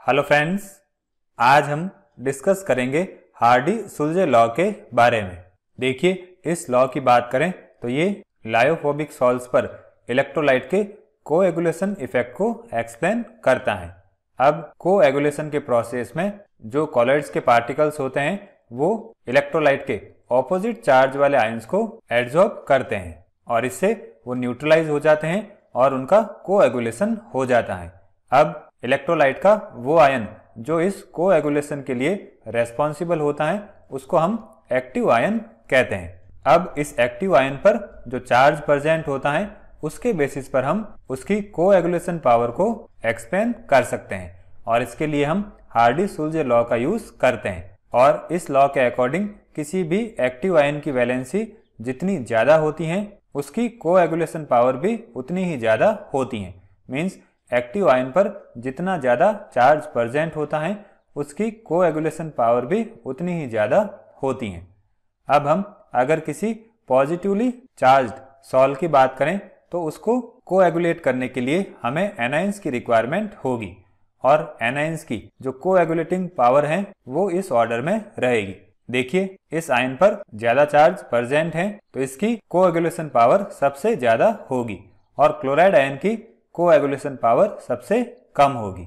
Hello friends, आज हम discuss करेंगे हार्डी-सुलजे लॉ के बारे में। देखिए, इस लॉ की बात करें तो ये लायोफोबिक सॉल्ट्स पर इलेक्ट्रोलाइट के कोएगुलेशन इफेक्ट को एक्सप्लेन करता है। अब कोएगुलेशन के प्रोसेस में जो कॉलॉइड्स के पार्टिकल्स होते हैं वो इलेक्ट्रोलाइट के ऑपोजिट चार्ज वाले आयंस को एब्जॉर्ब करते हैं और इससे वो न्यूट्रलाइज हो जाते हैं और उनका कोएगुलेशन हो जाता है। अब इलेक्ट्रोलाइट का वो आयन जो इस कोएगुलेशन के लिए रेस्पॉन्सिबल होता है उसको हम एक्टिव आयन कहते हैं। अब इस एक्टिव आयन पर जो चार्ज प्रेजेंट होता है उसके बेसिस पर हम उसकी कोएगुलेशन पावर को एक्सप्लेन कर सकते हैं और इसके लिए हम हार्डी-सुलजे लॉ का यूज करते हैं। और इस लॉ के अकॉर्डिंग किसी भी एक्टिव आयन की वैलेंसी जितनी ज्यादा होती है उसकी कोएगुलेशन पावर भी उतनी ही ज्यादा होती है। मीन्स एक्टिव आयन पर जितना ज्यादा चार्ज प्रेजेंट होता है उसकी कोएगुलेशन पावर भी उतनी ही ज्यादा होती है। अब हम अगर किसी पॉजिटिवली चार्ज्ड सॉल्ट की बात करें तो उसको कोएगुलेट करने के लिए हमें एनायंस की रिक्वायरमेंट होगी और एनायंस की जो कोएगुलेटिंग पावर है वो इस ऑर्डर में रहेगी। देखिए, इस आयन पर ज्यादा चार्ज प्रेजेंट है तो इसकी कोएगुलेशन पावर सबसे ज्यादा होगी और क्लोराइड आयन की कोएगुलेशन पावर सबसे कम होगी।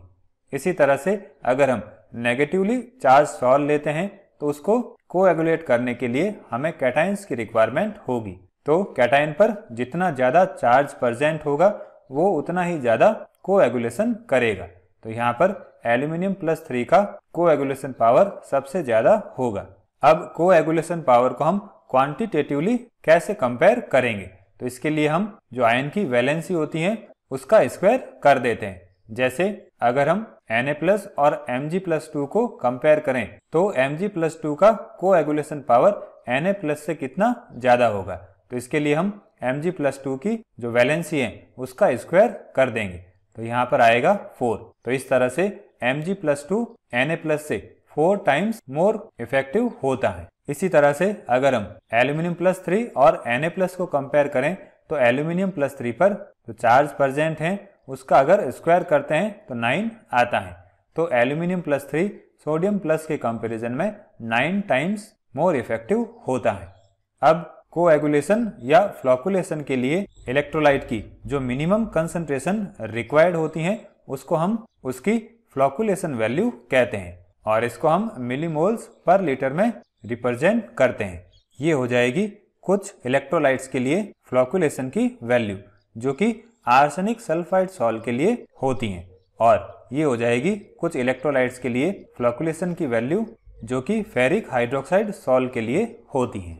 इसी तरह से अगर हम नेगेटिवली चार्ज सॉल्ट लेते हैं तो उसको कोएगुलेट करने के लिए हमें कैटायंस की रिक्वायरमेंट होगी। तो कैटायन पर जितना ज्यादा चार्ज प्रेजेंट होगा वो उतना ही ज्यादा कोएगुलेशन करेगा। तो यहाँ पर एल्यूमिनियम +3 का कोएगुलेशन पावर सबसे ज्यादा होगा। अब कोएगुलेशन पावर को हम क्वांटिटेटिवली कैसे कंपेयर करेंगे, तो इसके लिए हम जो आयन की वैलेंसी होती है उसका स्क्वायर कर देते हैं। जैसे अगर हम Na+ और Mg+2 को कंपेयर करें तो Mg+2 का कोएगुलेशन पावर Na+ से कितना ज्यादा होगा, तो इसके लिए हम Mg+2 की जो वैलेंसी है उसका स्क्वायर कर देंगे तो यहाँ पर आएगा 4। तो इस तरह से Mg+2 Na+ से 4 टाइम्स मोर इफेक्टिव होता है। इसी तरह से अगर हम एल्यूमिनियम +3 और Na+ को कंपेयर करें तो एल्यूमिनियम +3 पर जो चार्ज प्रेजेंट है उसका अगर स्क्वायर करते हैं तो 9 आता है। तो एल्यूमिनियम +3 सोडियम प्लस के कंपैरिजन में 9 टाइम्स मोर इफेक्टिव होता है। अब कोएगुलेशन या फ्लोकुलेशन के लिए इलेक्ट्रोलाइट की जो मिनिमम कंसंट्रेशन रिक्वायर्ड होती है उसको हम उसकी फ्लोकुलेशन वैल्यू कहते हैं और इसको हम मिलीमोल्स पर लीटर में रिप्रेजेंट करते हैं। ये हो जाएगी कुछ इलेक्ट्रोलाइट्स के लिए फ्लोकुलेशन की वैल्यू जो कि आर्सेनिक सल्फाइड सॉल्ट के लिए होती हैं और ये हो जाएगी कुछ इलेक्ट्रोलाइट्स के लिए फ्लोकुलेशन की वैल्यू जो कि फेरिक हाइड्रोक्साइड सॉल्ट के लिए होती हैं।